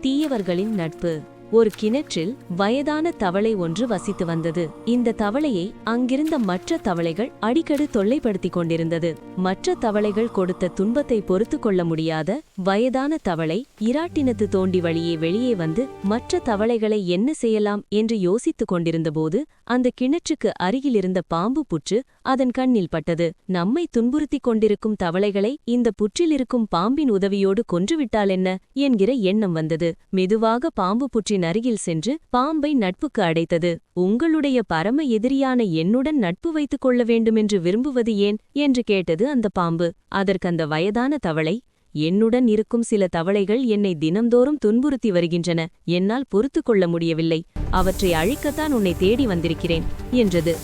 தீயவர்களின் நட்பு. ஒரு கிணற்றில் வயதான தவளை ஒன்று வசித்து வந்தது. இந்த தவளையை அங்கிருந்த மற்ற தவளைகள் அடிக்கடி தொல்லைப்படுத்திக் கொண்டிருந்தது. மற்ற தவளைகள் கொடுத்த துன்பத்தை பொறுத்து கொள்ள முடியாத வயதான தவளை இராட்டினத்து தோண்டி வழியே வெளியே வந்து மற்ற தவளைகளை என்ன செய்யலாம் என்று யோசித்துக் கொண்டிருந்தபோது அந்த கிணற்றுக்கு அருகிலிருந்த பாம்பு புற்று அதன் கண்ணில் பட்டது. நம்மை துன்புறுத்திக் கொண்டிருக்கும் தவளைகளை இந்த புற்றிலிருக்கும் பாம்பின் உதவியோடு கொன்றுவிட்டால் என்ன என்கிற எண்ணம் வந்தது. மெதுவாக பாம்பு புற்றின் அருகில் சென்று பாம்பை நட்புக்கு அடைத்தது. உங்களுடைய பரம எதிரியான என்னுடன் நட்பு வைத்துக் கொள்ள வேண்டுமென்று விரும்புவது ஏன் என்று கேட்டது அந்த பாம்பு. அதற்கந்த வயதான தவளை, என்னுடன் இருக்கும் சில தவளைகள் என்னை தினம்தோறும் துன்புறுத்தி வருகின்றன. என்னால் பொறுத்து கொள்ள முடியவில்லை. அவற்றை அழிக்கத்தான் உன்னை தேடி வந்திருக்கிறேன் என்றது.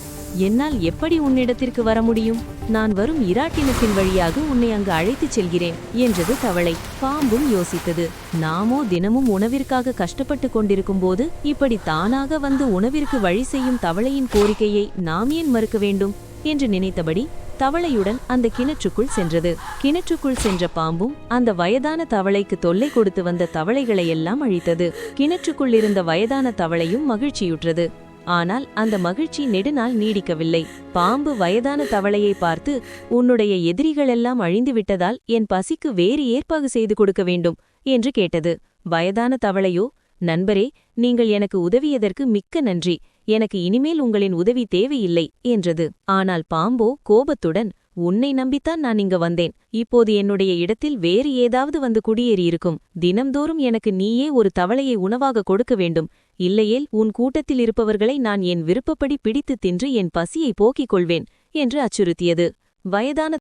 என்னால் எப்படி உன்னிடத்திற்கு வர முடியும்? நான் வரும் இராட்டினத்தின் வழியாக உன்னை அங்கு அழைத்துச் செல்கிறேன் என்றது தவளை. பாம்பும் யோசித்தது. நாமோ தினமும் உணவிற்காக கஷ்டப்பட்டு கொண்டிருக்கும் போது இப்படி தானாக வந்து உணவிற்கு வழி செய்யும் தவளையின் கோரிக்கையை நாம் ஏன் மறுக்க வேண்டும் என்று நினைத்தபடி தவளையுடன் அந்த கிணற்றுக்குள் சென்றது. கிணற்றுக்குள் சென்ற பாம்பும் அந்த வயதான தவளைக்கு தொல்லை கொடுத்து வந்த தவளைகளையெல்லாம் அழித்தது. கிணற்றுக்குள் இருந்த வயதான தவளையும் மகிழ்ச்சியுற்றது. ஆனால் அந்த மகிழ்ச்சி நெடுநாள் நீடிக்கவில்லை. பாம்பு வயதான தவளையை பார்த்து, உன்னுடைய எதிரிகளெல்லாம் அழிந்துவிட்டதால் என் பசிக்கு வேறு ஏற்பாடு செய்து கொடுக்க வேண்டும் என்று கேட்டது. வயதான தவளையோ, நண்பரே, நீங்கள் எனக்கு உதவியதற்கு மிக்க நன்றி. எனக்கு இனிமேல் உங்களின் உதவி தேவையில்லை என்றது. ஆனால் பாம்போ கோபத்துடன், உன்னை நம்பித்தான் நான் இங்க வந்தேன். இப்போது என்னுடைய இடத்தில் வேறு ஏதாவது வந்து குடியேறியிருக்கும். தினம்தோறும் எனக்கு நீயே ஒரு தவளையை உணவாக கொடுக்க வேண்டும். இல்லையேல் உன் கூட்டத்தில் இருப்பவர்களை நான் என் விருப்பப்படி பிடித்து தின்று என் பசியை போக்கிக் கொள்வேன் என்று அச்சுறுத்தியது. வயதான